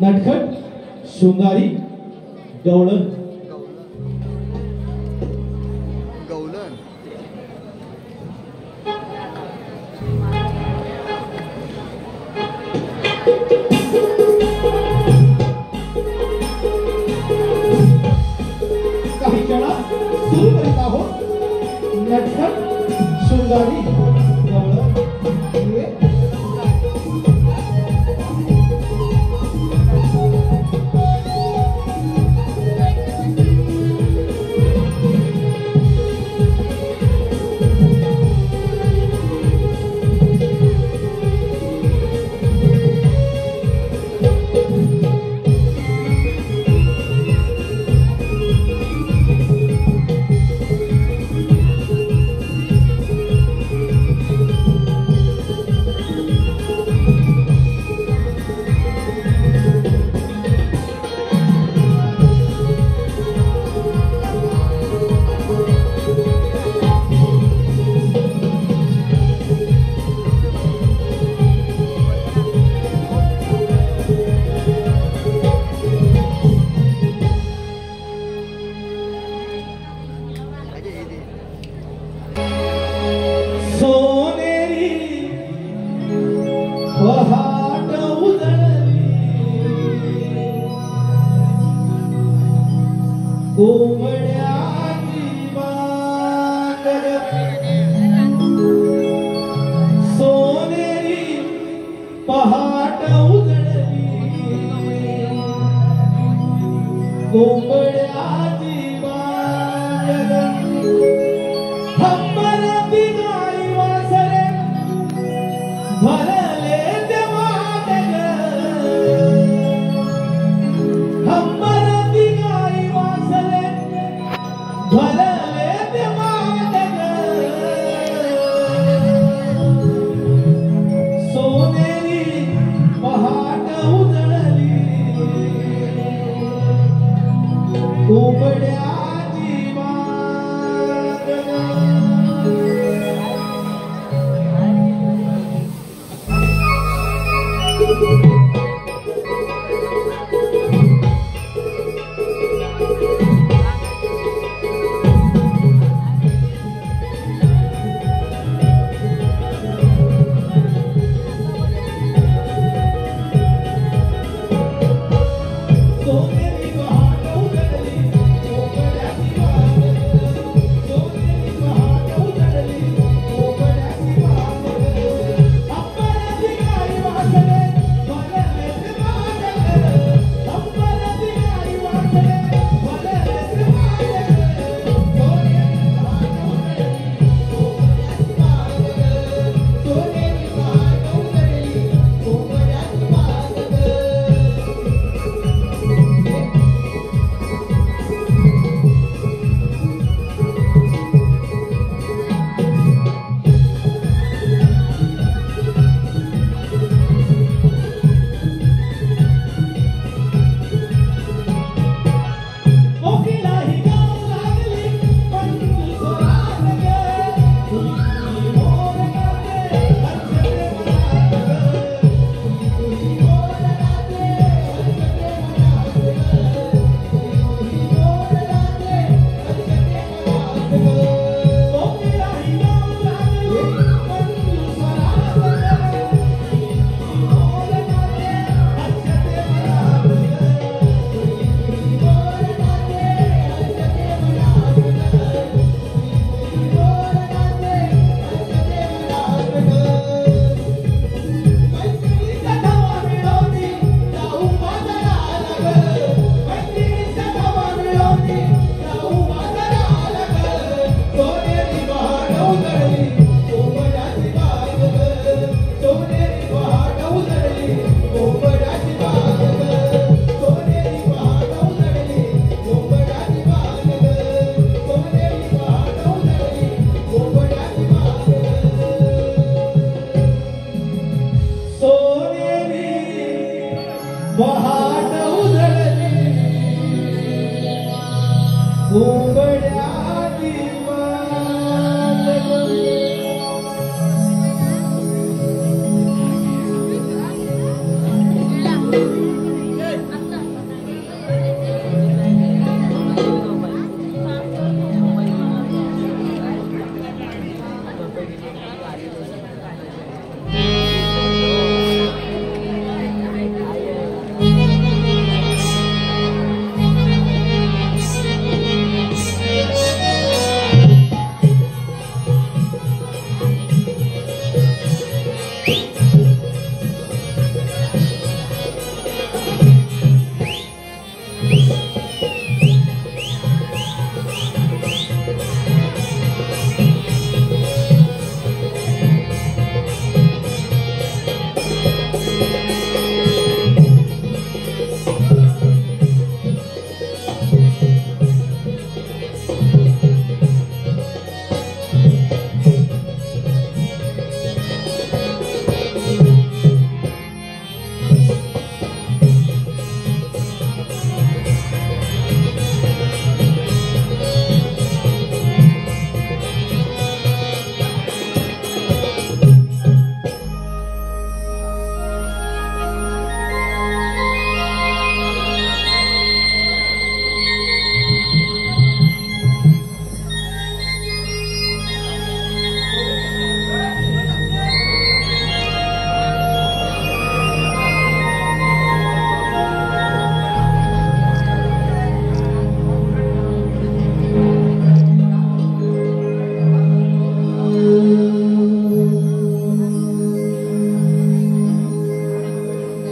नटखट शृंगारी गवळण गवलन काही क्षणात सुरू करीत आहोत नटखट शृंगारी गवळण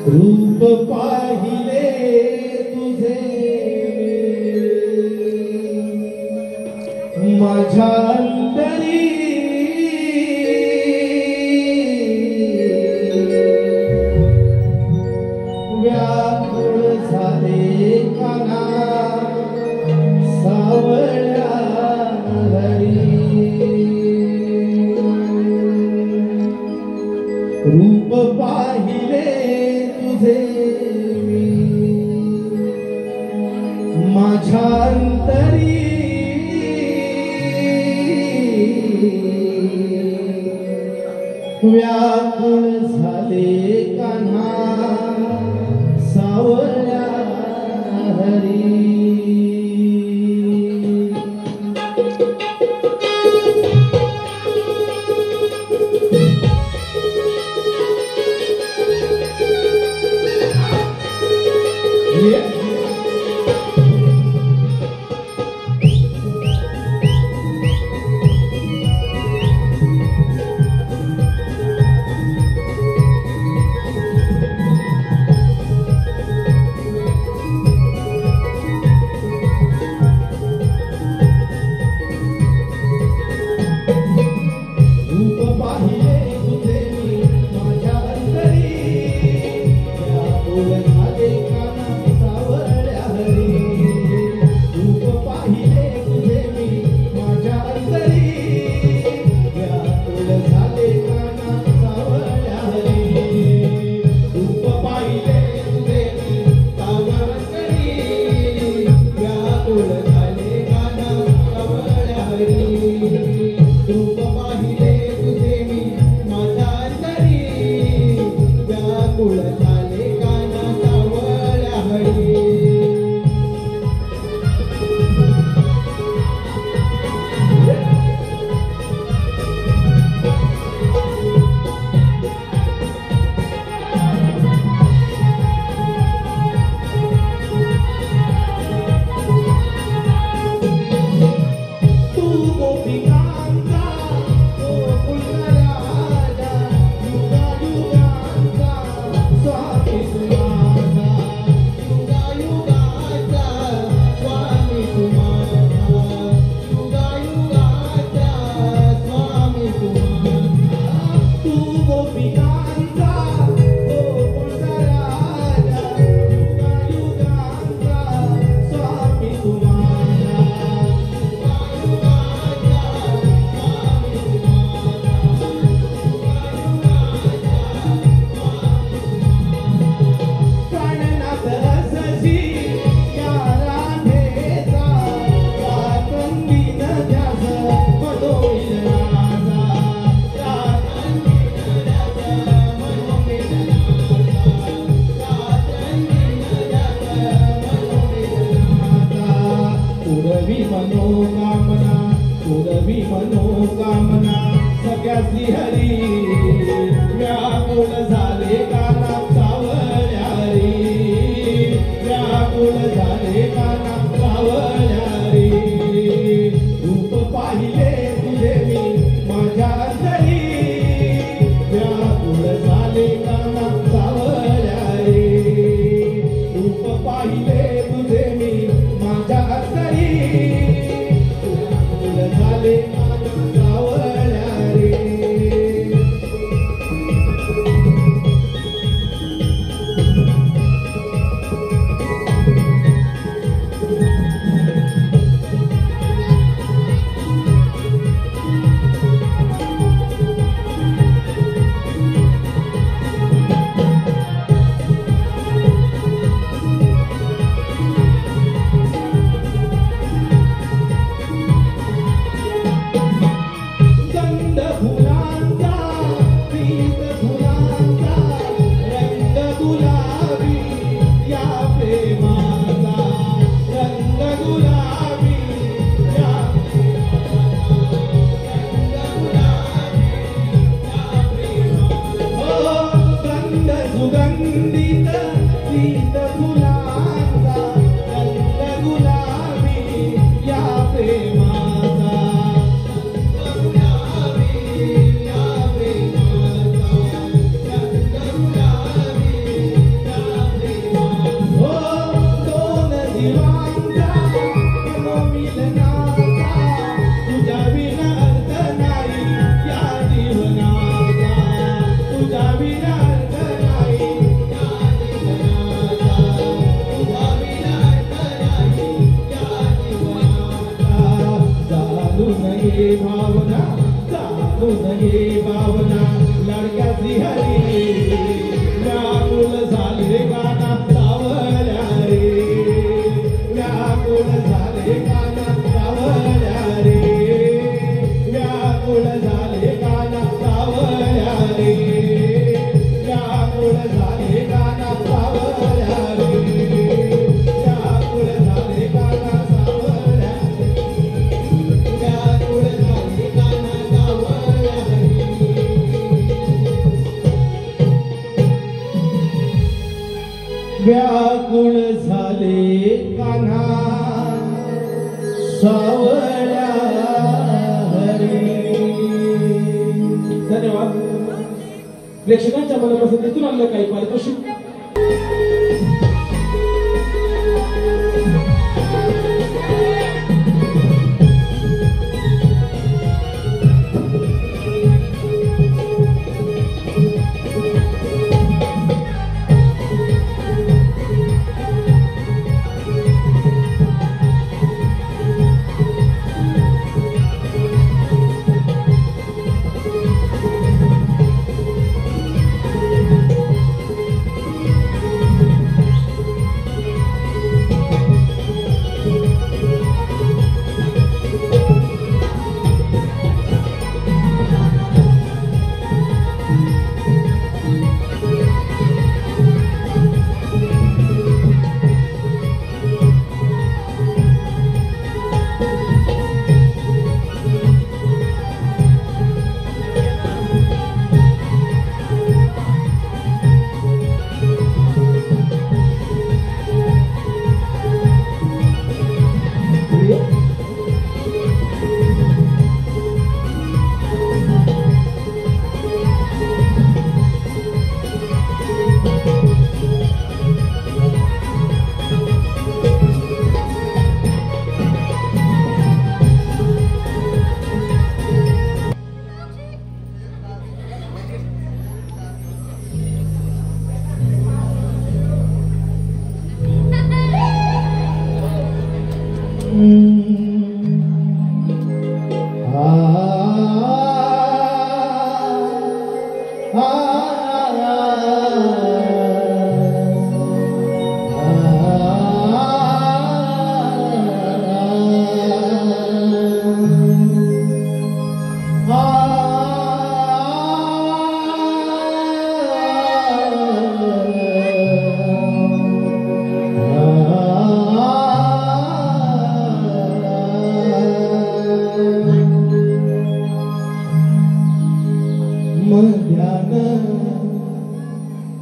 रूप पाहिले तुझे माझ्या अंतरी व्याकुळ झाले काना सावळ्या हरी रूप पाहिले माझ्या अंतरी व्याकुळ झाले कान्हा सावळ्या हरी So व्याकुळ झाले कान्हा सावळ्या हरी. धन्यवाद. प्रेक्षकांच्या मनपसंतीतून आणलं काही पारितोषिक.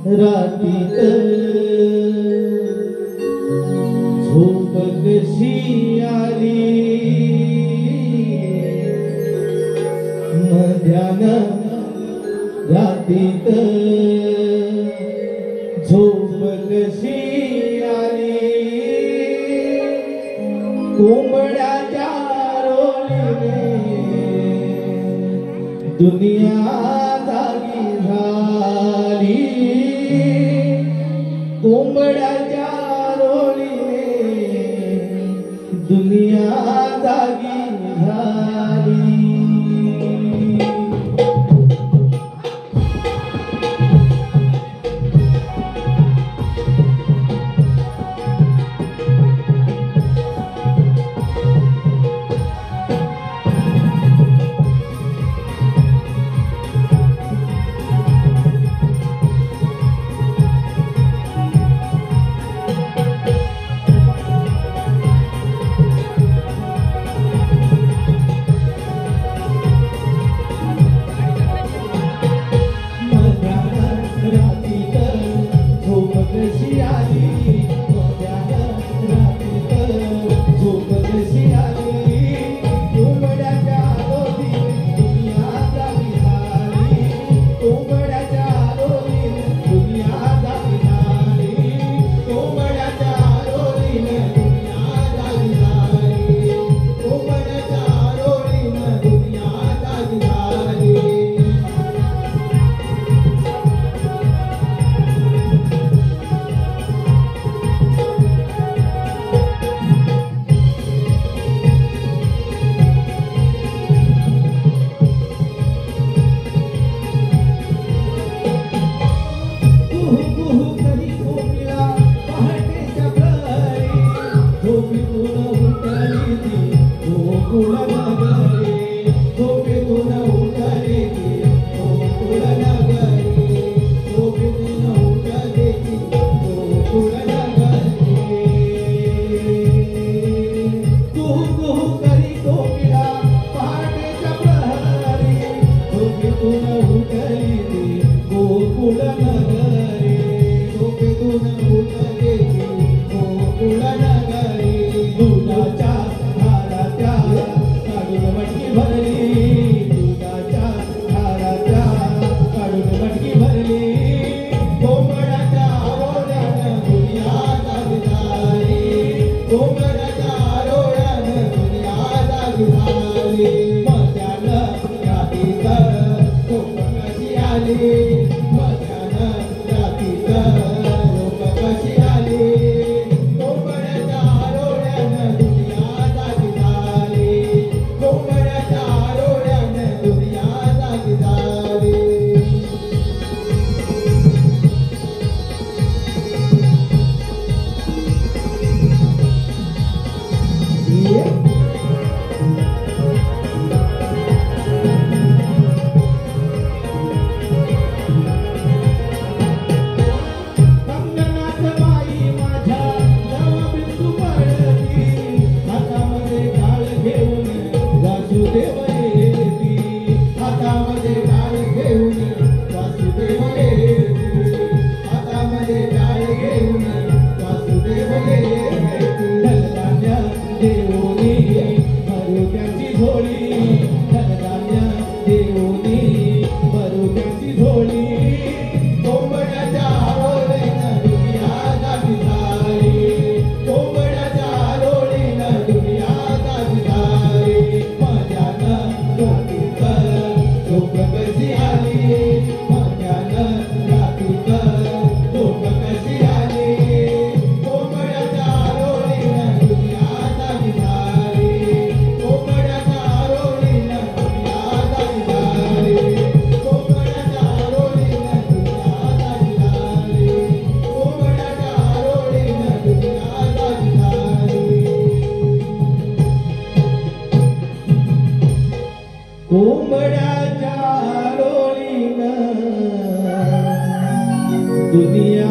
रातीत झोप कशी आली मध्यान रातीत झोप कशी आली कोंबड्याच्या रोलीने दुनिया जागी झाली कोंबड्याच्या रोलीने दुनिया जागी झाली. कोंबड्याच्या रोळीनं दुनिया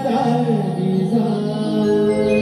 दारी झाली.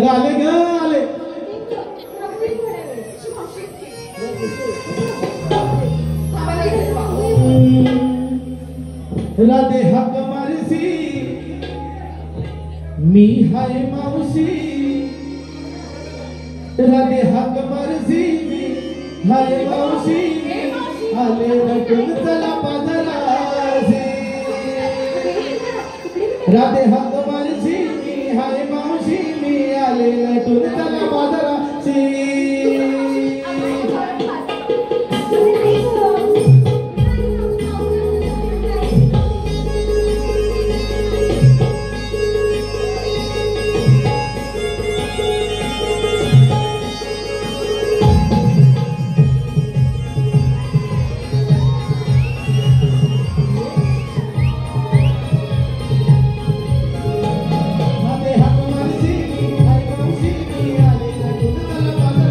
आले ग आले राधे हक मारसी मी हाय मावशी राधे हक मारसी मी हाय मावशी आले रटून चला पाजरासी राधे हक मारसी मी हाय मावशी मी आले रटून चला पाजरासी राधे हक मारसी मी हाय मावशी मी आले रटून चला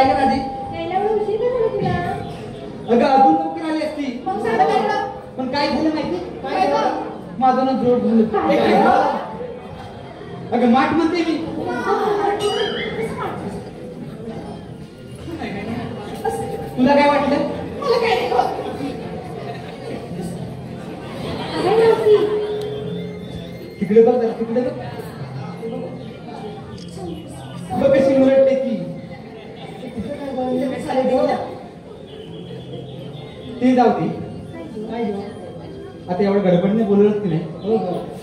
काय कर आधी यायला एवढा उशीर का झाला तुला? अगं अजून लवकर आली असती मग सांगा त्यांना. पण काय झालं माहिती काय गं? माझं ना जोड झालं काय काय गं? अगं माठ म्हणते मी तुला काय वाटलं मला काय नाही गं. काय मावशी? तिकडे बघ जरा, तिकडे बघ बघ कशी मुरडते ती ते जाऊ दे आता एवढं गडबडीने बोलवलं की नाही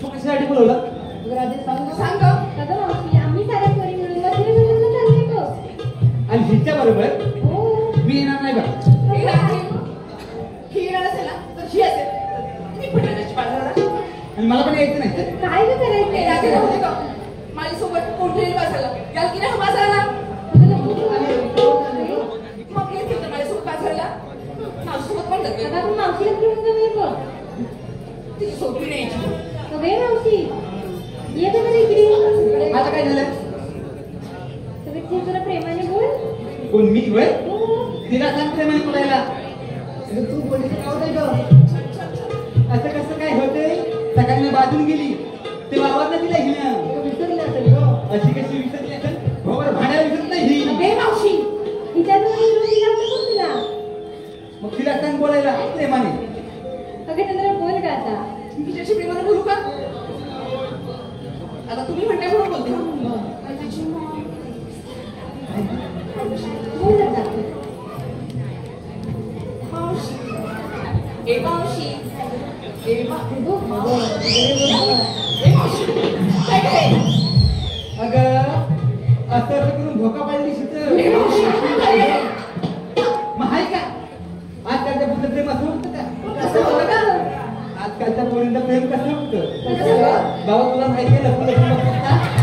तू कशासाठी बोलवलं सांग गं. अगं मावशी, आम्ही साऱ्या पोरी मिळून मथुरेला चाललोय गं. आणि हिच्या बरोबर हो. मी येणार नाही बघ ही रात्री. ही येणार असेल ना तर ही असेल मी पण त्याची बाजूला आणि मला पण यायचं नाही काय गं हे रात्री करायचं? होते का माझ्यासोबत कोणतरी बाजारला याल की नाही बाजारला मग येतील तर माझ्यासोबत बाजारला माझ्यासोबत पण जाते आता आपण मावशीला घेऊन जाऊया गं. तिची सोपी नाही अगं मावशी, ये गं मला इकडे. आता काय झालं सगळे तू जरा प्रेमाने बोल. कोण मी होय हो. तिला सांगते म्हणे बोलायला तू बोलते का होते गं? असं कसं काय होतंय सकाळी मी बाजून गेली ते वावरला तिला हिनं विसरली असेल गं. अशी कशी विसरली असेल भावाला भाड्याला विसरत नाही ही अगे मावशी हिच्याजवळ येऊन दिला होता कोण तुला? मग तिला सांग बोलायला प्रेमाने अगं चंद्र, बोल का आता. मी तिच्याशी प्रेमाने बोलू का आता तुम्ही म्हणताय म्हणून बोलते बोल आता. मावशी ए मावशी ए मावशी काय काय अगं असं करून धोका पाडली शितर ए मावशी काय मग हाय का आजकालच्या पुढचं प्रेम असं होतं का कसं होतं का आजकालच्या पोरींचं प्रेम कसं होतं कसं? बाबा तुला माहिती आहे लपून लपून बघतात का?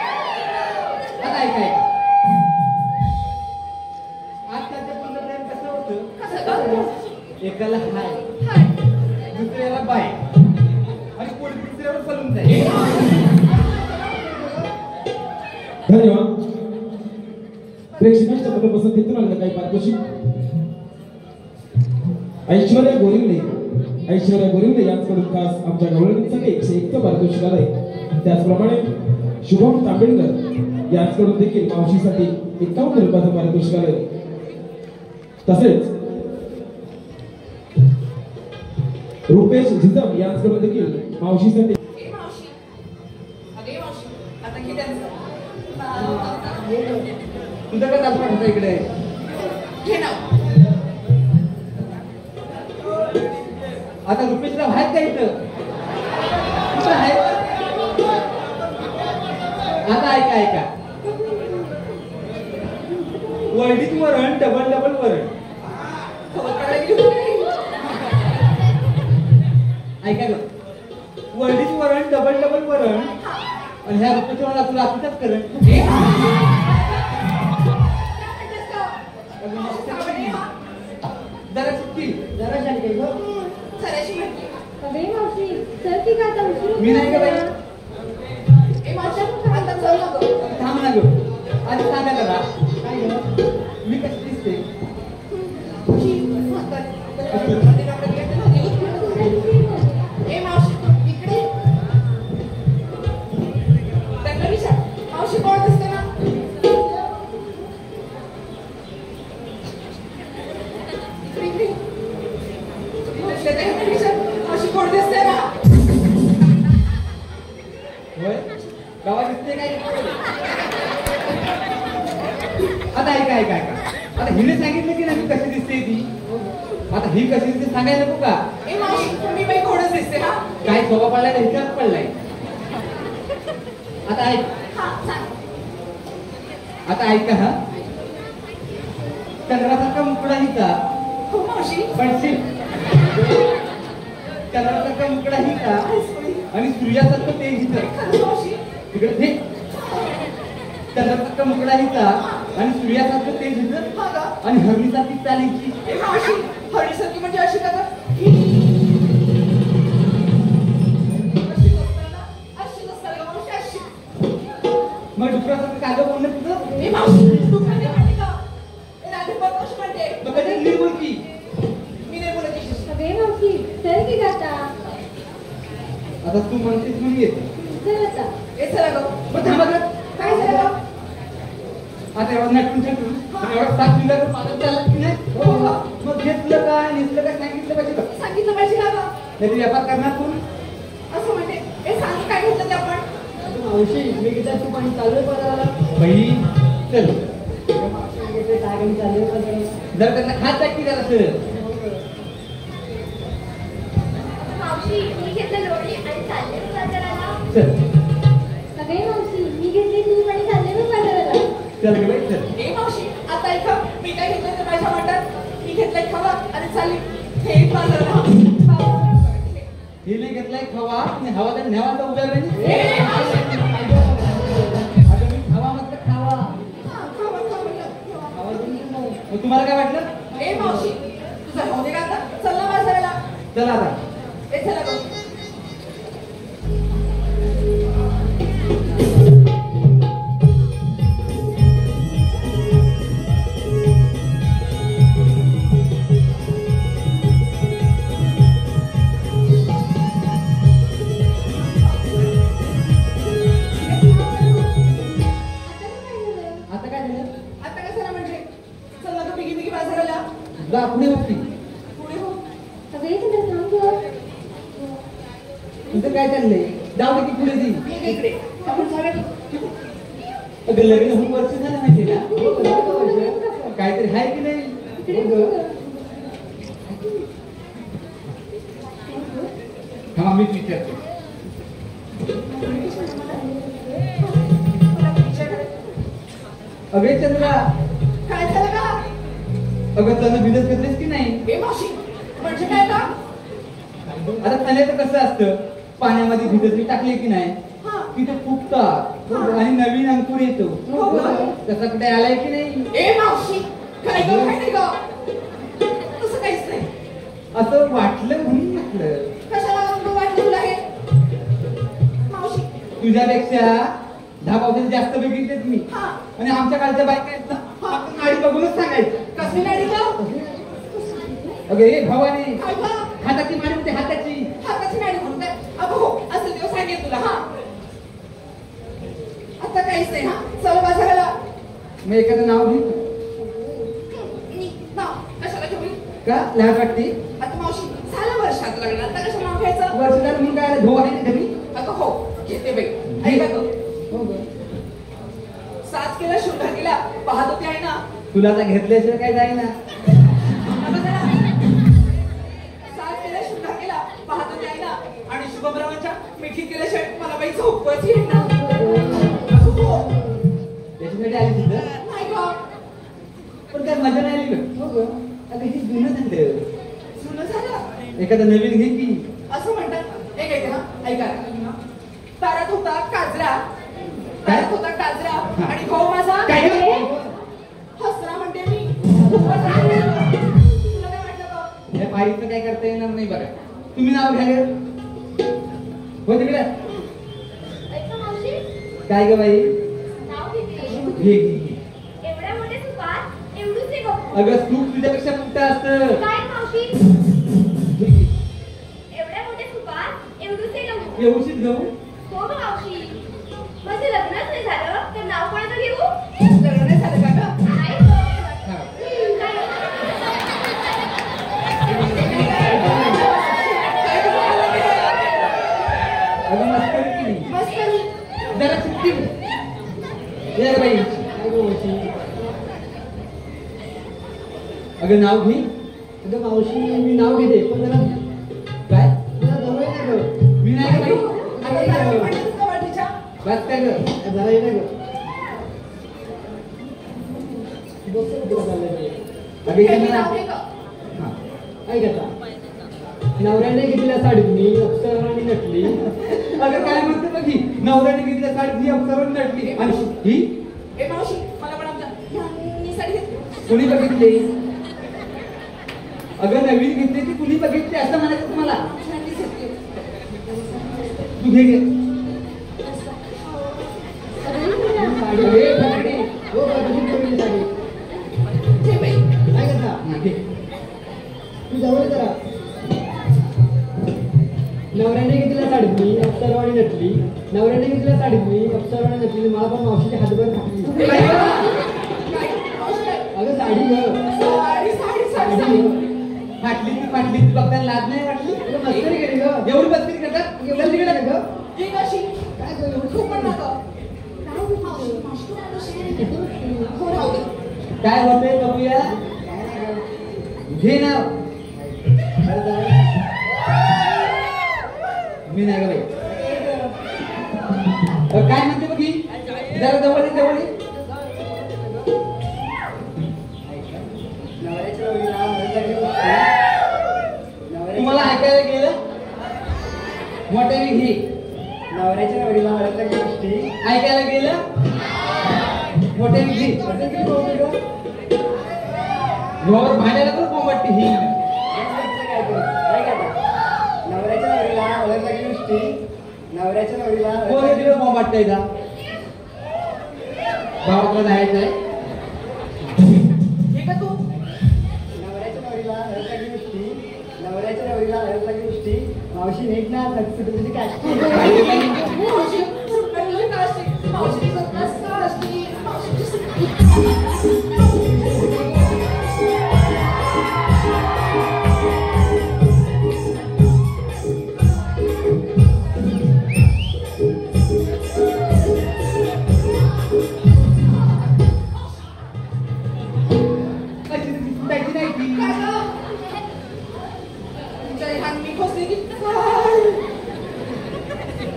आता ऐक ऐक. आजकालच्या पोरींचं प्रेम कसं होतं कसं का एकाला हाय हाय दुसऱ्याला बाय आणि पोरी दुसऱ्यावर पळून जाईल धन्यवाद. प्रेक्षकांच्या मनपसंतीतून आलेलं काही पारितोषिक. ऐश्वर्या गोरिंदे यांच्याकडून खास आमच्या गवळणीसाठी 101 पारितोषिक आलंय. त्याचप्रमाणे शुभम तांबेडकर यांच्याकडून देखील मावशीसाठी 51 रुपयाचं पारितोषिक आलंय. तसेच रुपेश झिजम यांच्याकडून देखील मावशीसाठी ए मावशी अगे मावशी आता हे त्यांचं तुझं काय चालू आहे इकडे घे नाव आता रुपेशला आहेत का इथं कुठं आहे आता ऐका वरडीत वरण डबल डबल वरण खबर काढायला गेली होती ऐका ग वरडीत वरण डबल डबल वरण आणि ह्या रुपेशला मला तुला आताच करण जरा सुट्टी जरा शांती गं. सराशी म्हटली अगं मावशी, चल की का आता उशीर होतोय मी नाही का बाई? मला. ए मावशी आता चल ना गं थांब ना ग आधी सांगा जरा काय गं? मी कशी दिसते ए मावशी इकडे त्यांना विचार मावशी कोण दिसते ना इकडे विचार मावशी कोण दिसते ना होय गावात दिसते काय आता ऐका आता हिने सांगितलं की नाही कशी दिसते ती आता ही कशी दिसते सांगायला नको का ए मावशी मी बाई कोणच दिसते हा काय सोबा पडलाय ना हिच्यात पडलाय आता ऐक हा सांग आता ऐका हा चंद्रासारखा मुकडा हिचा हो मावशी पडशील चंद्रासारखा मुकडा हिचा आणि सूर्यासारखं तेज हिचं खरंच मावशी तिकडे हे चंद्रासारखा मुकडा हिचा आणि सूर्यासारखं तेज हिचं हा का आणि हरणीसारखी चालायची ए मावशी हळीसारखी म्हणजे अशी का गं? अशी नसताना गं मावशी अशी आता तू म्हणतेस म्हणून येते. चल आता. ए चला गं. पण थांबा जरा. काय झालं गं? आता एवढं नटून छटून एवढं सात दिवसाचं पालक चालत की नाही? हो हो. मग घेतलं काय निसलं काय सांगितलं पाहिजे का? सांगितलं पाहिजे का गं? नाही व्यापार करणार कोण? असं म्हणते ए सांग काय घेतलं ते आपण? मावशी मी किती तू पाणी चालू आहे बाजाराला बाई चल टाकून चालू आहे बाजाराला जर त्यांना खात टाकी जरा सर. मावशी मी घेतलं लोणी आणि चालले मी बाजाराला. चल सगळे मावशी मी घेतले तूप आणि चालले मी बाजाराला. चल गे बाई चल. ए मावशी आता ऐका मी काय घेतलं ते माझ्या वाटत मी घेतलंय खवा आणि चालली हे बाजाराला. हिने घेतलाय खवा आणि हवा तर न्यावाचा उभ्या ए मावशी. आता मी खवा म्हटलं खावा. हा, खवा, खवा, खवा. मग तुम्हाला काय वाटलं? ए मावशी तुझा भाऊ दे का आता? चल ना बाजाराला. चला आता. ए चला गं. आता काय झालं? आता कशाला म्हणजे चल ना गं बिगी बिगी बाजाराला. जा पुढे बघती. पुढे हो. सगळे तुला सांग गं. तुझं काय चाललंय? जाऊ दे की पुढे ती. ये गं इकडे. आपण जाऊया की. अगं लग्न होऊन वर्ष झालं माहिती ना? काहीतरी आहे की नाही? इकडे बघ. हा मीच विचारतो. अगं चंद्रा काय झालं का? अगं त्यानं बिजनेस घेतलेस की नाही? ए मावशी म्हणजे काय का? आता तण्याचं कसं असतं पाण्यामध्ये भिजत टाकले की नाही हा. की ते फुगतात आणि नवीन अंकुर येतो. हो का? तसा कुठे आलाय की नाही? ए मावशी काय गं काय नाही गं? तसं काहीच नाही. असं वाटलं म्हणून म्हटलं. कशाला गं वाटलं तुला हे? मावशी तुझ्यापेक्षा 10 पावसाचे जास्त बघितलेत मी. हा. आणि आमच्या कालच्या बायका आहेत ना आपण गाडी बघूनच सांगायचं. कसली गाडी गं? अगं हे भवानी काय गं? हाताची माडी होते हाताची. हाताची गाडी म्हणून काय? अगं हो असेल तेव्हा सांगेन तुला हा. आता काहीच नाही हा. चल बाजाराला. मग एखादं नाव घे नाव कशाला घेऊ मी? का लहान वाटते. आता मावशी झालं वर्षात लग्न आता कशाला नाव घ्यायचं? वर्ष झालं म्हणून काय भाऊ आहे ना घरी. अगं हो घेते बाई. ऐका गं हो गं. साथ केला शुद्ध केला पाहत होते आहे ना. तुला आता घेतल्याशिवाय काय जाईना. साथ केला शुद्ध केला पाहत होते आहे ना. आणि शुभब्रह्मच्या मिठी केल्याशिवाय मला बाई झोपच येईल ना. अगं हो त्याच्यासाठी आली तिथं. नाही गं पण काय मजा नाही आली गं. हो गं. आता हे जुनं झालं. जुनं झालं एखादं नवीन घे की. असं म्हणतात. एक ऐका ना ऐका तारात होता काजरा. तारात होता काजरा आणि भाऊ माझा काय गं? हसरा म्हणते मी. तुला काय वाटलं गं? या पायरीचं काय करता येणार नाही बघा. तुम्ही नाव घ्या गं. हो तिकडे ऐका मावशी काय ग बाई. नाव किती? घे घे. एवढ्या मोठे सुपात एवढूच आहे गं. अगं तूप तुझ्यापेक्षा मोठं असतं. काय मावशी? घे, घे. एवढ्या मोठ्या सुपात एवढूच आहे गं. व्यवस्थित घेऊ. हो गं मावशी. माझं लग्नच नाही झालं तर नाव कोणाचं घेऊ? लग्न नाही झालं का गं? नाही गं. हा. काय? अगं मस्करी केली. मस्त करू. जरा सुट्टी या गं बाई. अगं नाव घे. अगं मावशी मी नाव घेते पण जरा काय जरा जवळ ये ना गं. मी नाही गं बाई. आता जरा मी म्हणते तुझ्या वाटीच्या. बस काय गं. जरा ये ना गं. बस तुला चाललंय ते. अगं काय इथे नाव ना. घे गं. हा. काय करता नवऱ्याने घेतलेल्या साडीत मी अक्षराने नटली. अगं काय म्हणते बघ ही. नवऱ्याने घेतल्या साडीत ही अवसरून नटली आणि ही ए मावशी मला पण आमच्या ह्यांनी साडी घेतली. कुणी बघितली. अगं नवीन घेतली ती कुणी बघितली असं म्हणायचं तुम्हाला. ह्यांनीच घेतली. तू घे घे. साडी अरे फकडी. हो का तुझी पहिली साडी घे बाई. काय करता हा, घे. तू जवळ ये जरा नवऱ्याने घेतलेल्या साडीत मी अप्सरवाणी नटली. नवऱ्याने घेतल्या साडीत मी अप्सरवाणी नटली. मला पण मावशीची हातभर टाकली. अगं साडी ग. फाटली ती बघताना लाज नाही वाटली. मस्करी केली ग. एवढी मस्करी करतात एवढं तिकडे ग. काय होतंय बघूया. घे नाव. मी नाही ग बाई. काय म्हणते बघी जरा जवळ ये, जवळ ये. तुम्हाला ऐकायला गेलं मोठ्याने घे. नवऱ्याच्या नवरीला हळद लागली गोष्टी. ऐकायला गेलं मोठ्याने घे. भांड्याला पण कोंबटते ही. नवऱ्याच्या नवरीला हळद लागली गोष्टी. नवऱ्याच्या नवरीला कोण तिकडे कोंबटताय का भावाला जायचं आहे. नवऱ्याच्या नवरीला हळद लागली गोष्टी. नवऱ्याच्या नवरीला हळद लागली गोष्टी. मावशी नीट ना तुझी काय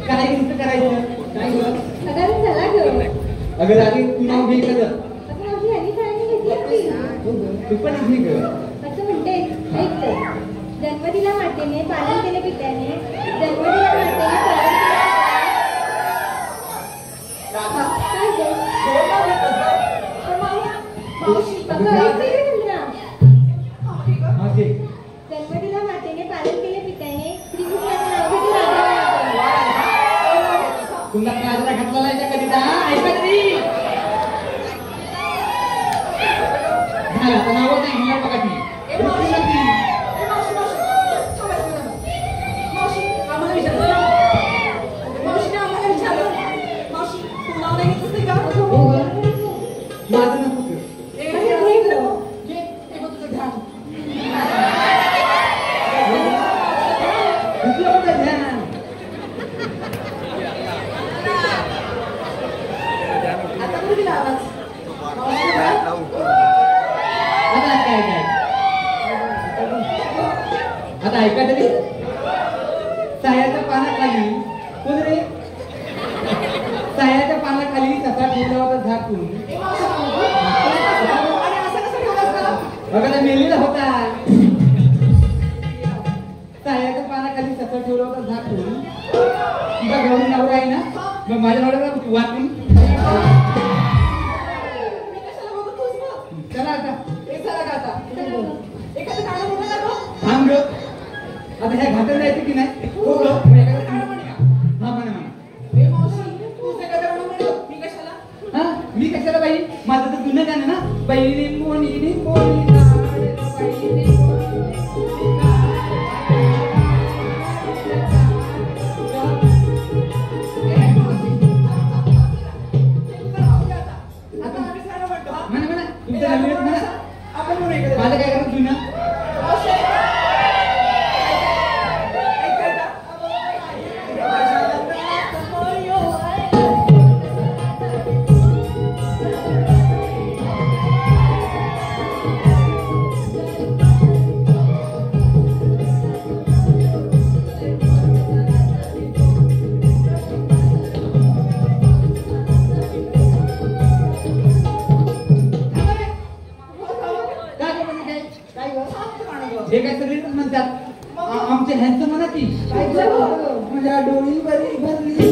काय कसं करायचं. काय बरं अगं राधी तू नाव घे का जर. तू पण घे ग. असं म्हणते ऐक तर. जन्मदिला मातेने पालन केले पित्याने. जन्मदिला मातेने पालन हा घे. जन्मदिला मातेने पालन केले पित्याने. श्रीकृष्णाचं नाव घेतलं राधा. तुला काजरा घातला नाही का कधी. ऐका तरी झालं तर नाव नाही मला बघा ती. माझं नको कर. तुझं कुठं ध्यान. आता काय काय आता ऐका तरी. सायाच्या पानाखाली कोण रे. सायाच्या पानाखाली तसा ठेवला होता झाकून. बघा मेलेला होता. सायाच्या पानाखाली तसा ठेवला होता झाकून. तुझा घरून नवरा आहे ना मग माझ्या नवऱ्याला वाटून. चला आता थांब ग. आता ह्या घाटात जायचं की नाही. हो ग. हा म्हणा म्हणा. हा मी कशाला बाई. माझं तर जुनं गाणं ना. बहिणी मोनी मोनी म्हणा म्हणा. तुमचं नवीन म्हणा. माझं काय करायचं जुनं. हे काय सगळेच म्हणतात. आमच्या ह्यांचं म्हणा की माझ्या डोळी बरी भरली.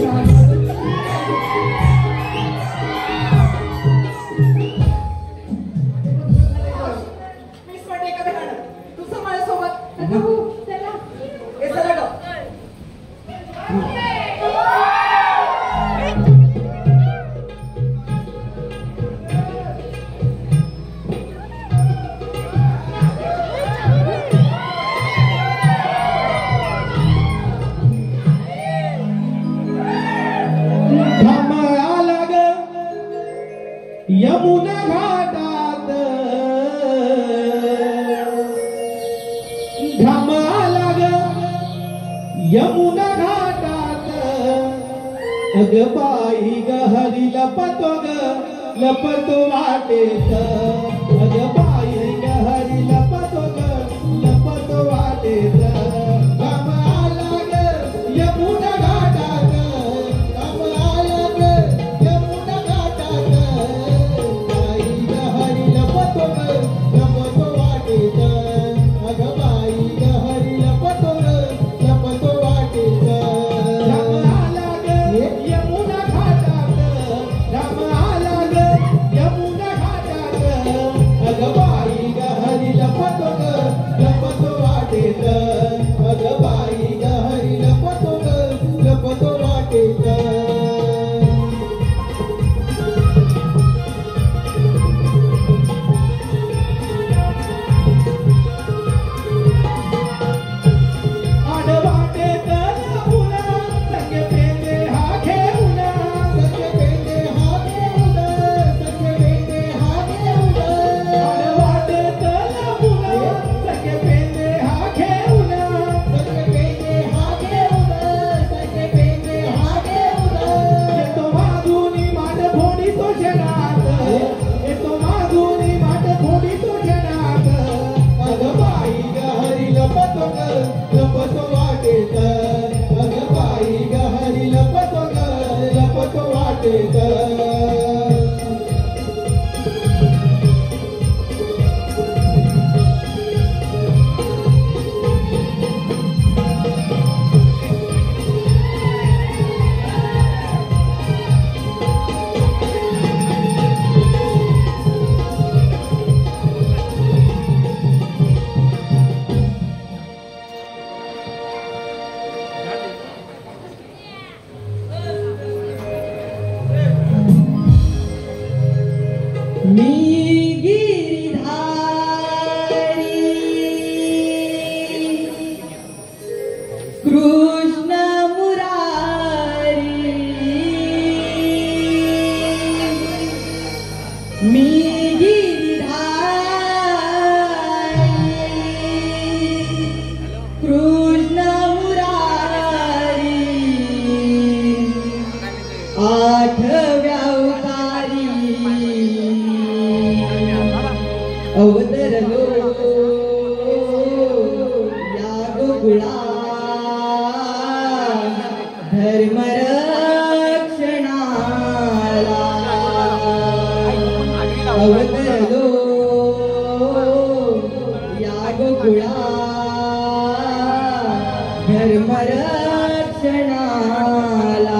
घाम आला ग यमुना घाटात अग बाई ग हरी लपतो ग लपतो वाटेत अग बाई ग हरी लपतो ग लपतो वाटेत घाम आला ग यमुना घाटात घाम आला ग यमुना घाटात बाई ग हरी लपतो ग लपतो वाटेत अग बाई ग हरी लपतो ग लपतो वाटेत घाम आला ग यमुना घाटात घाम आला ग यमुना घाटात अग बाई ग हरी लपतो ग लपतो वाटेत अग बाई ग हरी लपतो ग लपतो वाटेत आडवाटेत उन्हा सखे पेंडे हा घेऊन सखे पेंडे हा घेऊन सखे पेंडे हा घेऊन आडवाटेत उन्हा सखे पेंडे हा घेऊन सखे पेंडे हा घेऊन सखे पेंडे हा घेऊन येतो मागुनी माठ फोडी तो जनात येतो मागुनी माठ फोडी तो जनात अग बाई ग हरी लपतो ग लपतो वाटेत अग बाई ग हरी लपतो ग लपतो वाटेत मी गिरिधारी कृष्ण मुरारी मी गिरिधारी कृष्ण मुरारी आठव्या अवतारी अवतरलो या गोकुळा धर्मरक्षणाला अवतरलो या गोकुळा धर्मरक्षणाला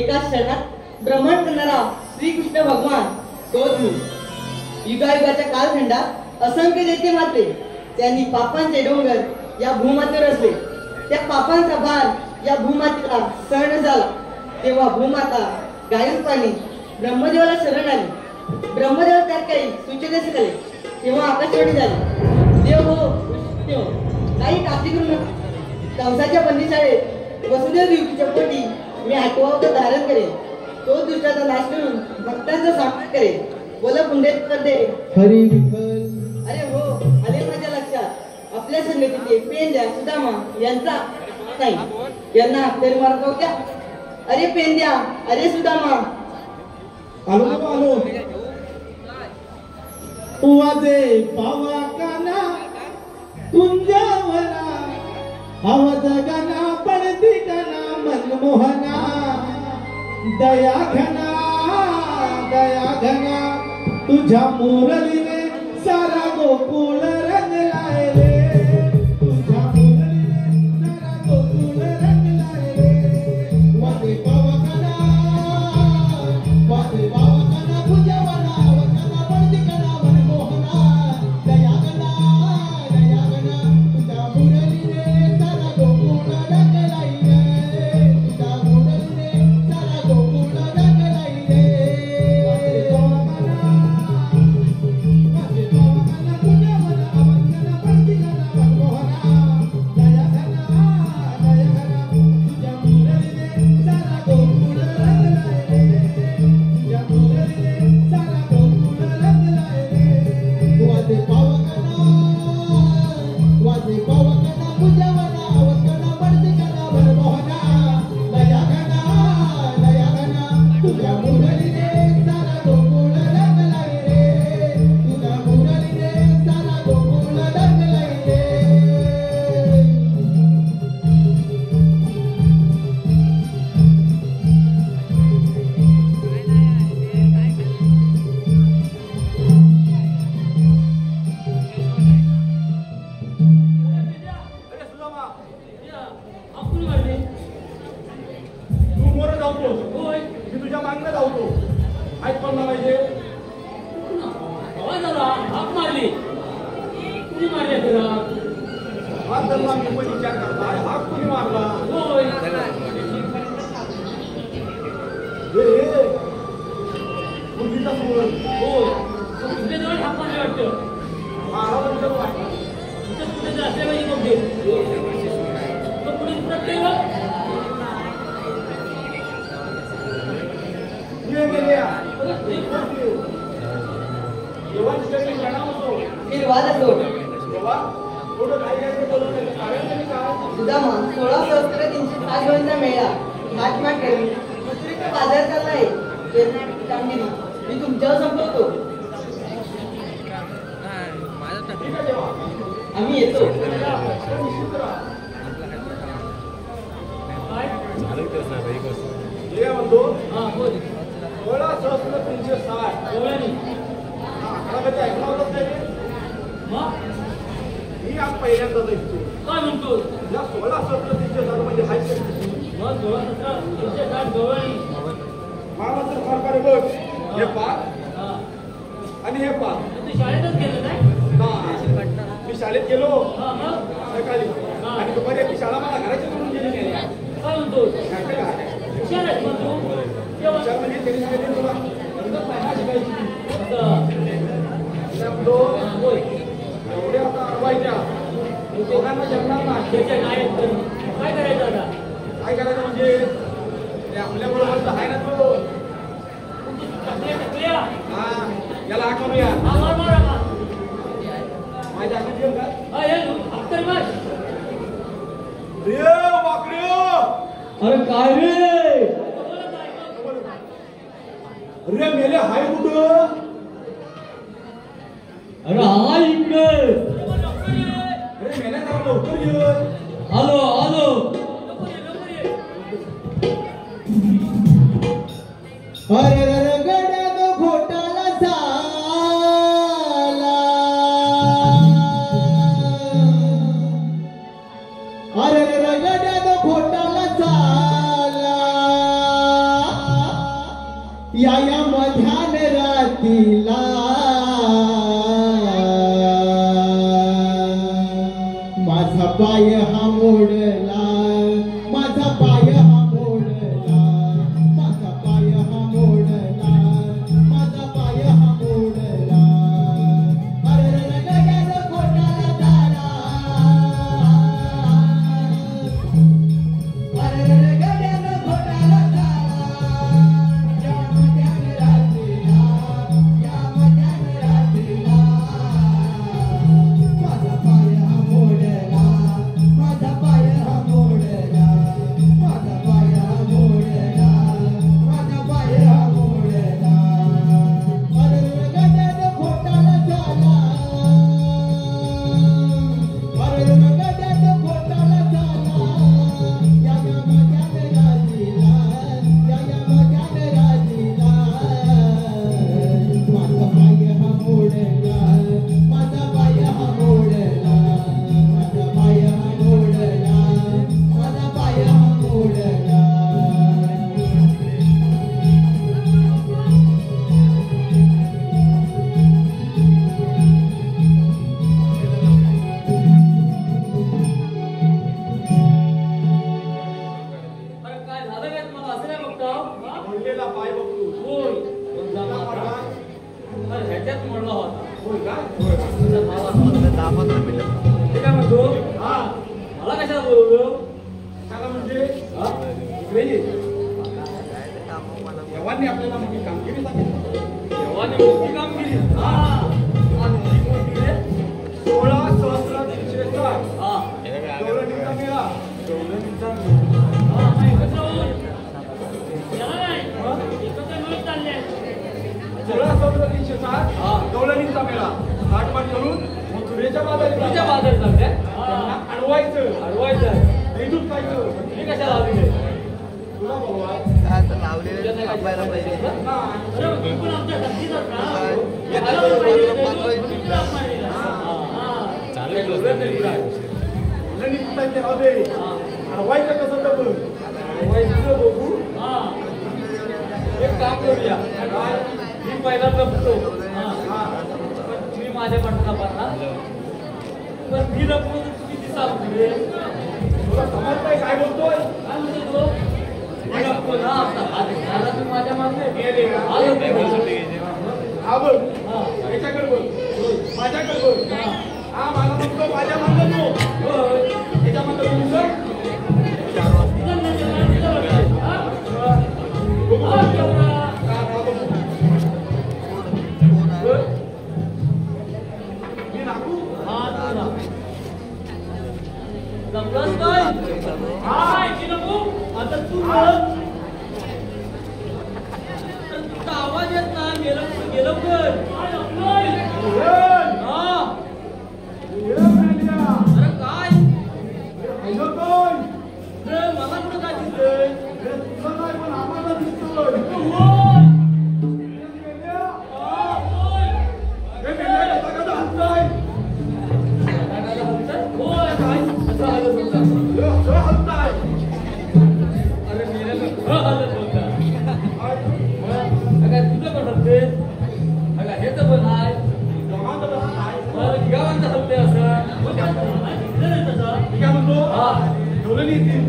एका क्षणात भ्रमण करणारा श्रीकृष्ण भगवान तोच मी. युगायुगाच्या कालखंडात असंख्य दैत्य मारले. त्यांनी पापांचे डोंगर या भूमातेवर असले. त्या पापांचा भार या भूमातेला सहन झाला. तेव्हा भूमाता गायनपाणी ब्रह्मदेवाला शरण आली. ब्रह्मदेव त्यात काही सूचने शिकले. तेव्हा आकाशवाणी झाली. देव हो विष्णू, काही काळजी करू नका. कंसाच्या बंदीशाळेत वसुदेव युवतीच्या पोटी मी 8वा अवतार धारण करेन. तो दुष्टाचा नाश करून भक्तांचा साक्षात करेन. बोला पुंडेकर दे हरी विठ्ठल. अरे हो, आले माझ्या लक्षात. आपल्या संगतीचे पेंद्या सुदामा यांचा नाही. यांना तरी मार्ग होत्या. अरे पेंद्या, अरे सुदामा. आलो बाबा आलो. वाजे पावा काना कुंजवना, आवाज गाना पडती गाना मनमोहना. दया घना तुझ्या मुरलीने सारा गोकुळ रंगलाय रे. तुझ्या मुरलीने सारा गोकुळ रंगलाय रे. वाजे पावा काना कुंजवना, वना पडती गाना मनमोहना. दया घना तुझ्या मुरलीने सारा गोकुळ रंगलाय रे. तुझ्या मुरलीने सारा गोकुळ रंगलाय रे. सुदामा 16 सहस्त्र 360 गोळींचा मेळा घाटमाट करून मथुरेचा बाजार चाललाय. कामगिरी मी तुमच्यावर संपवतो. आम्ही येतो. मी आज पहिल्यांदा दिसतो. काय म्हणतो? या 16 सहस्त्र 360 म्हणजे हाय मग 16 17 360 गवळणी. मला तर सरकारी बघ, हे पाच आणि हे पाच. तू शाळेतच गेलं काय? मी शाळेत गेलो मग सकाळी आणि दुपारी ती शाळा मला घराची करून गेली नाही. काय म्हणतो? शाळेत मग तू विचार म्हणजे त्यांनी सांगितलं तुला एवढे आता अडवायच्या दोघांना जमणार ना. त्याच्या काय करायचं आता? काय करायचं म्हणजे ते आपल्या बरोबर आहे ना तो. हा याला आठवूया माझ्या हातात घेऊन का रे वाकडे. अरे काय रे? अरे मेले हाय कुठं? अरे हा इकडे. अरे मेले जरा लवकर ये. आलो आलो. अरे रगड्यानो घोटाला झाला. अरे रगड्यानो घोटाला झाला. पाय हा मोडला, माझा पाय हा मोडला, माझा पाय हा मोडला, माझा पाय हा मोडला. अरे रे गड्याला घोटाळा झाला, अरे रे गड्याला घोटाळा झाला. या मध्यान रात्रीला, या मध्यान रात्रीला माझा पाय हा मोडला, माझा पाय हा मोडला, माझा पाय हा मोडला, माझा पाय हा मोडला. अरे रे गड्याला घोटाळा झाला, अरे रे गड्याला घोटाळा झाला. या मध्यान रात्रीला, या मध्यान रात्रीला माझा पाय हा मोडला, माझा पाय हा मोडला, माझा पाय हा मोडला, माझा पाय हा मोडला. अरे काय झालं काय तुम्हाला असं काय बघतो मोडलेला पाय बघतो. होय अरे ह्याच्यात म्हणला होता तुझा भाव असा होता. ते काय म्हणतो मला कशाला बोलवलं त्याला म्हणजे हा? इकडे ये. देवांनी आपल्याला मोठी कामगिरी सांगितली. देवाने मोठी कामगिरी हा आणि ती मोठी आहे 16,307 हा गौरवणीचा मेळा. गौरवणीचा हा नाही एकत्र होऊन याला नाही एकत्र मिळून चालले आहेत. 16,307 हा. गौरवणीचा मेळा आठवण करून मथुरेच्या बाजारी तुझ्या जायचं. बाजार चालले त्यांना अडवायचं, अडवायचं भेटून जायचं. मी कशाला आली नाही तुला बोलवा लावलेले थांबायला पाहिजे. अरे तू पण आमच्या धर्तीचाच ना हे आलं पाहिजे म्हणून तुला अपमान दिला. हा चालेल ते राहू दे. अडवायचं कसं तर बघ. अडवायचं बघू. हा एक काम करूया मी पहिला लपतो पण तुम्ही माझ्या पाठला पाहता पण मी लपलो तर तुम्ही दिसाल पुढे तुला समजतंय काय बोलतोय? काय म्हणतो तो मी लपतो ना आता हात घाला तुम्ही माझ्या मागे गेले का? आलो तुम्ही. हा बघ. हा याच्याकडे बघ. माझ्याकडे बघ. हा हा मला म्हणतो माझ्या मागं तू. होय. त्याच्या मागं तू सर. तुझं नाही तर काय तुझं बघायचं. हा? बघू. हा, तेवढा. हा, बघू. मी नाकू. हा, तुझा. जमलंच काय? हाय, की नको? आता तू बोल. तर तुझा आवाज येत ना गेलं कर. काय लपलोय? हा. अरे काय? रे, मला कुठं काय दिसतंय? होय. हा, होय. होय, काय? असं हालत होता. अरे मेल्यानं हालत होता. अगं तुझं पण हलते. अगं हे तर पण आहे. गावांचं हलते असं. काय म्हणतो? हा. डोलं येतील.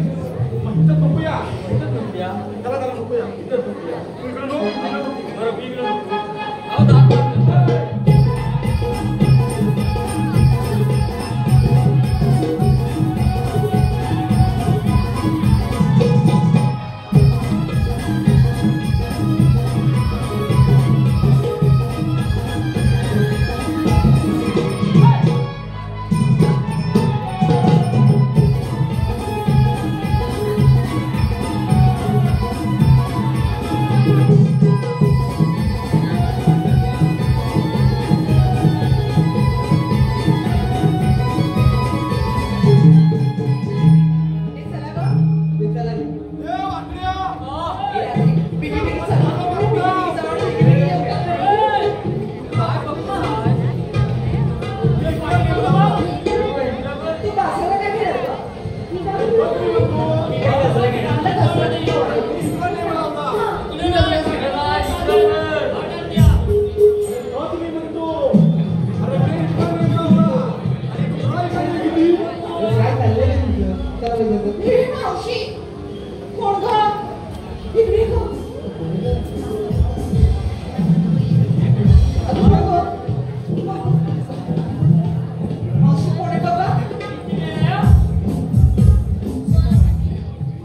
मग इथं बघूया. इथं झोपूया. चला जरा बघूया. इथं झोपूया. तू इकडं नको, इकडं नको. बरं, मी इकडं झोपतो. अहो, दाखव. मावशी कोण ग इकडे ग मावशी कोण आहे बाबा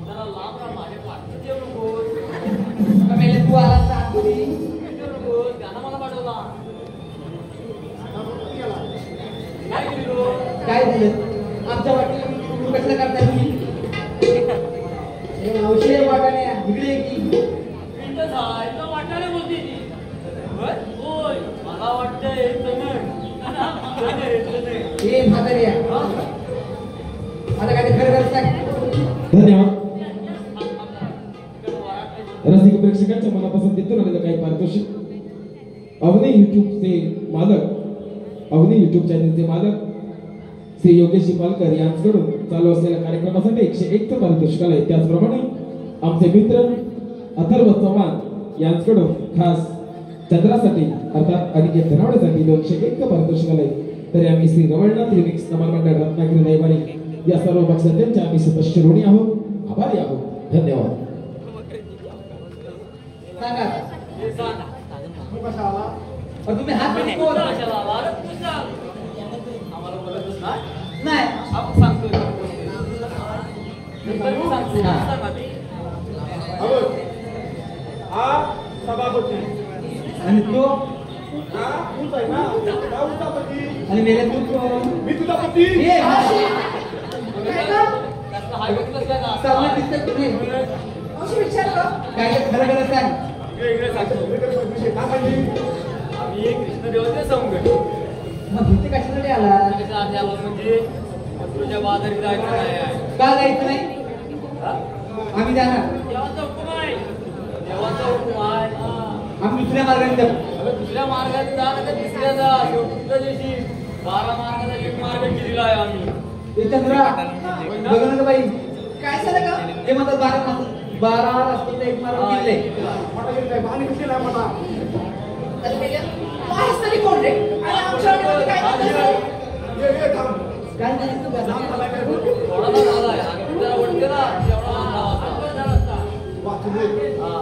जरा लांब राहा माझ्या पाठीत येऊ नकोस. मेले तू आला सांगली येऊ नकोस. गाणं मला पाठवला. काय केली तू? काय झालं आमच्या वाटेला तू कसलं करताय तुम्ही मावशी वाटाणे इकडे ये की मिनिटं झाली तर वाटाणे बोलते ती. होय? होय. मला वाटतंय हे चणक. हे म्हातारी आहे. आता काय ते खरं खरं सांग धन्यवाद रसिक प्रेक्षकांच्या मनापासून देतो आलेलं काही पारितोषिक अवनी युट्यूबचे मालक अवनी युट्यूब चॅनलचे मालक श्री योगेश पालकर यांच्याकडून चालू असलेल्या कार्यक्रमासाठी 101 पारितोषिक आले. त्याचप्रमाणे आमचे मित्र अथर्व चव्हाण यांच्याकडून खास चंद्रासाठी अर्थात अनिकेत धनावडेसाठी 201 पारितोषिक आले. तरी आम्ही श्री रवळनाथ रिमिक्स नमन मंडळ रत्नागिरी रविवारी या सर्व पक्षांच्या आम्ही सदस्य ऋणी आहोत, आभारी आहोत. धन्यवाद. सांगा हे सांग. पण तुम्ही हात तू फिरवून कशाला आला? अरे तू सांग. आम्हाला बोलतच नाही. नाही आपण सांगतोय. नंतर मी सांगतो. हा. सांग आधी. आणि तो आणि मेले तू ये मावशी. जास्त हाय बघितलंस काय का? चांगलं दिसतं तुम्ही मावशी विचार ग काय ते खरं खरं सांग इकडे सांगतो. आम्ही एक कृष्णदेवाचे संघ. मग इथे कशासाठी आला कसं आधी आलो म्हणजे तुझ्या बाजारी जायचं नाही आहे. का जायचं नाही हा? आम्ही जाणार देवाचा हुकूम आहे. देवाचा हुकूम आहे. हा. आम्ही दुसऱ्या मार्गाने जाऊ अगं दुसऱ्या मार्गाने जा ना तर तिसऱ्या जा. शेवटच्या दिवशी 12 मार्गाचा एक मार्ग केलेला आहे आम्ही. हे चंद्रा बघ ना बाई काय झालं ग ते म्हणतात 12 रस्त्याचा एक मार्ग दिले अरे मेल्या माहीत तरी कोण रे आणि आमच्या वाटेमध्ये काय करतोस? काय नाही तू का थोडा तर झालाय. आम्ही जरा वटके ना एवढा अंधार होता. हा.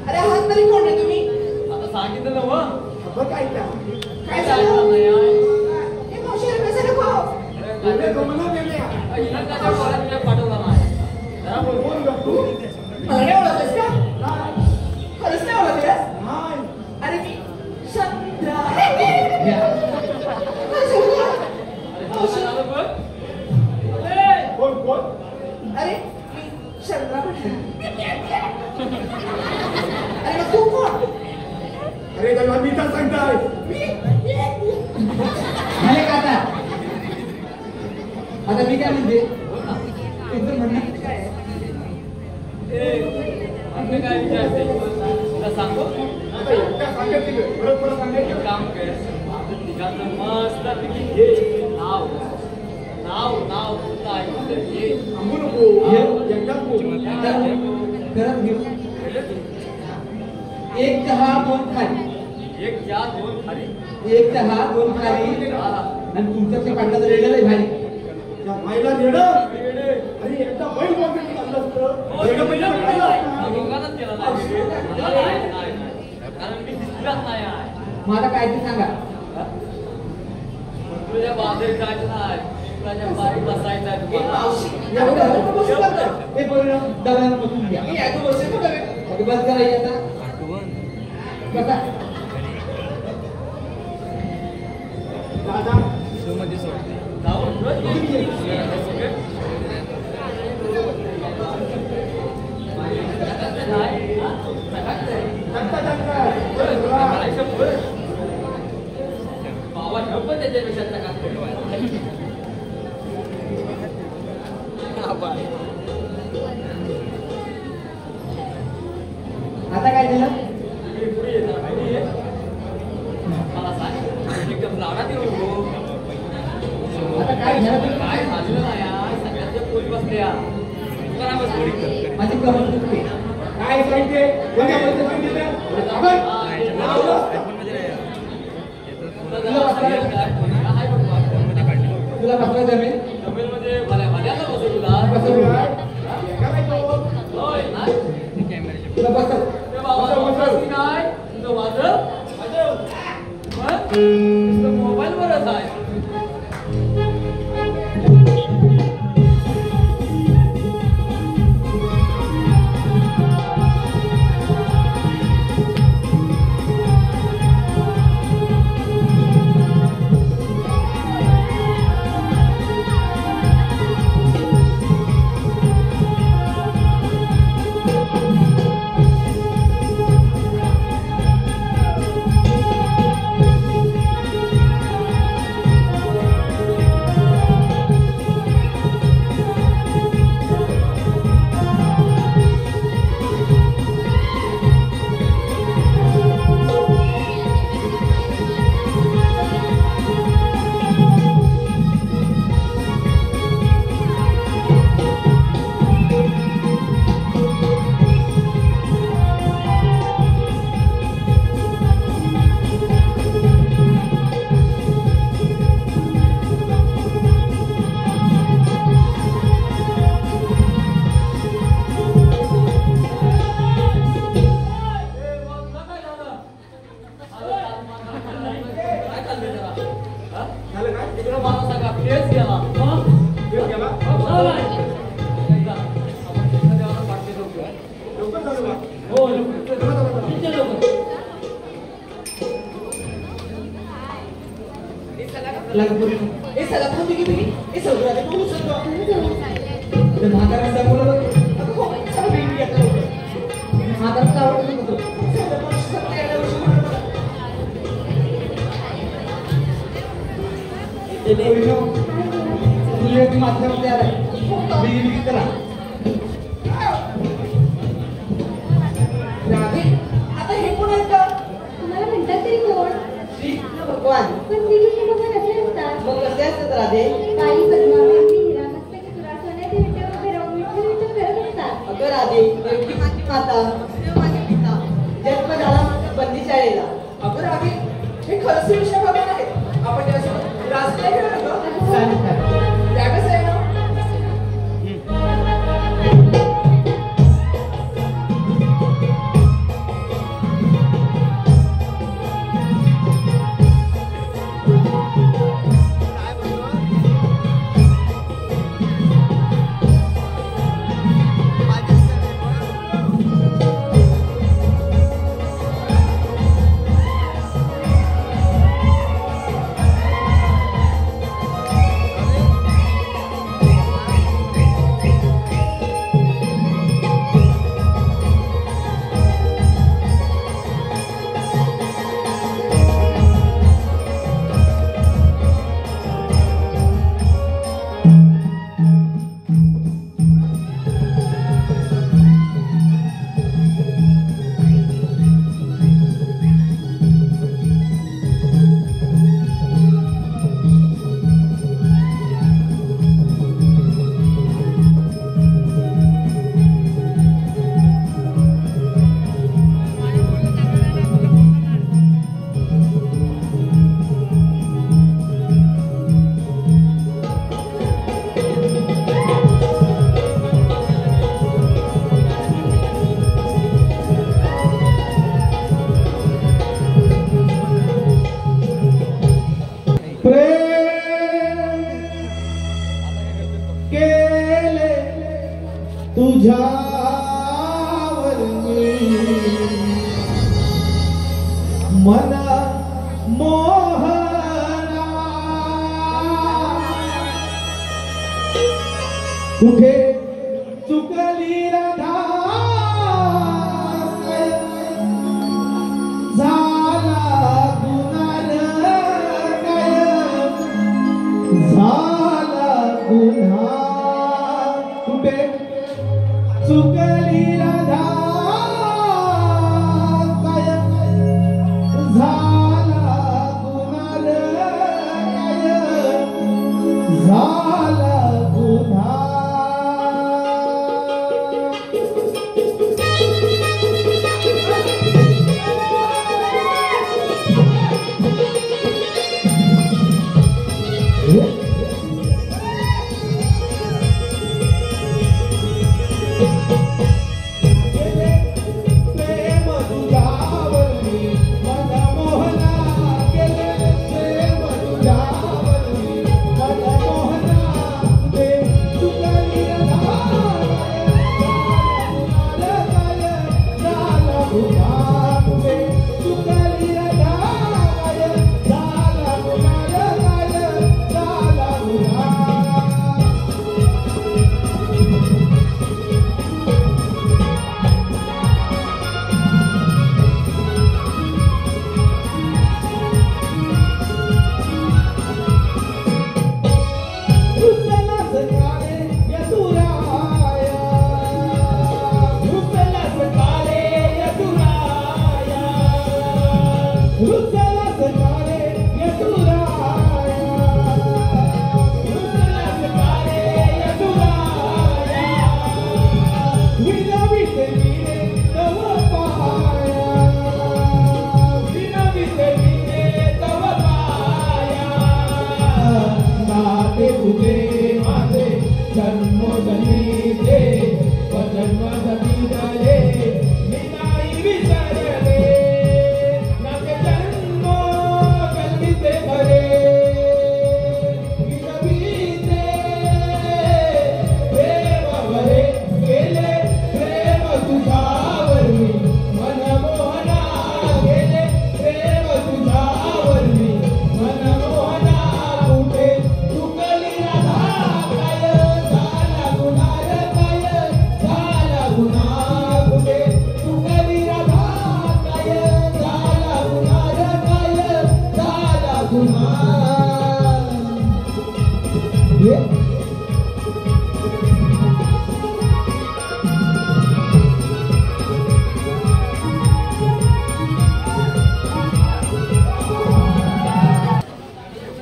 अरे हात तरी कोण रे तुम्ही आता सांगितलं ना मग. काय काय झालं सांगितलं नाही आहे. हे मावशी रे कसं नको हिला त्याच्या पोरात तुला पाठवला नाही. जरा बोल. मला नाही ओळखलंस का खरंच नाही ओळखलंस अरे मी चंद्रा अरे कसं झालं बघ. अरे मी चंद्रा म्हटलं अरे मग तू कोण झाले का आता आता मी काय म्हणते तुझं म्हणणं काय आहे? आपले काय विचारते तुला सांगतो. एक काम कर. आपलं तिघांचं मस्त घे नाव नाव तुझं ऐकून तर घे. करत घेऊ एक चहा 2 थाळी एक चहा 2 थाळी. एक चहा 2 थाळी आणि तुमच्याकडे काढलं तर रेडल आहे भाई दोघांनाच केला नाही. नाही. कारण मी दिसलाच नाही आहे. मला काय ते सांगा तुझ्या बाजारी जायचं नाही. तुझ्या बारी बसायचं आहे हे तुम्हाला. मावशी एवढं बसू करतो हे बोलणं दबाण बसून घ्या मी ऐकू बसेल का नव्हे? अगं बस करायची आता बसा जाऊन रोज ये. बाबा ह्यो पण त्याच्यापेक्षा चकाकतो. आता काय झालं तुम्ही पुढे येता माहिती आहे? मला सांग एकदम लाडात येऊ नको. आता काय झालं काय झालेलं नाही यार. सगळ्यांच्या पोरी बसल्या. करा बस पोरी. माझी कमर दुखते काय सांगते तुला बसला जमेल जमेल म्हणजे भल्या भल्याला बसू तुला. कसं तेच गेला मग तेच गेला चालाय. एकदा आपण एखाद्यावर पाठले लवकर. लवकर झालं बा. हो लवकर किती लवकर. ए चला थांबी की तुम्ही ए सगळं आले बोलू शकतो ते म्हाताऱ्यांचा मुलं बघ. अगं हो चला भेट घेतलं लवकर म्हाताऱ्यांचा आवडत नव्हतं. सगळं पण सगळं यायला वर्षी म्हणून बघा. तुझी एक माध्यम तयार आहे. बिगिनिंग करा. राधे आता हे कोण आहेत का तुम्हाला म्हणतात तरी कोण? श्रीकृष्ण भगवान. पण श्रीकृष्ण भगवान असे असतात. मग कसे असतात राधे? काळी पद्मावती हिरा मस्तकी तुरा सोन्याचे विटेवर उभे राहून विठ्ठल विठ्ठल करत असतात. अगं राधे देवकी माझी माता देव माझे पिता जन्म झाला माझ्या बंदीशाळेला. अगं राधे हे खरंच श्रीकृष्ण भगवान आहेत आपण त्याच्यासोबत रासलीला खेळलो का चालेल चालेल. त्यागच आहे ना केले तुझ्यावर मन मोहना कुठे चुकली राधा झाला गुन्हार झाला गुन्हा कुठे चुकली राधा काय झाला गुन्हार काय झाला गुन्हा गेले प्रेम तुझ्यावरती मन मोहना गेले प्रेम तुझ्यावरती मन मोहना ते चुकली राधा झाला गुन्हा ते चुकली राधा झाला गुन्हा रुसला सकाळे यदुराया रुसला सकाळे यदुराया रुसला सकाळे यदुराया रुसला सकाळे यदुराया विना विसरीने तव पाया विना विसरीने तव पाया नाते तुझे माझे जन्मोजन्मीचे व जन्मजन्मीचे मी नाही विसरले नाते जन्मोजन्मीचे खरे विनवी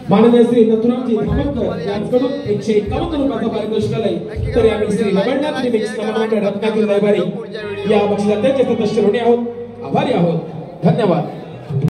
माननीय श्री नथुरामजी धामणकर यांच्याकडून 151 रुपयाचा पारितोषिक आलंय. तर आम्ही श्री रबडनाथ निमित्त रत्नागिरी रत्नागिरी रविवारी या बक्षिसाध्यक्ष सदस्य ऋणी आहोत, आभारी आहोत. धन्यवाद.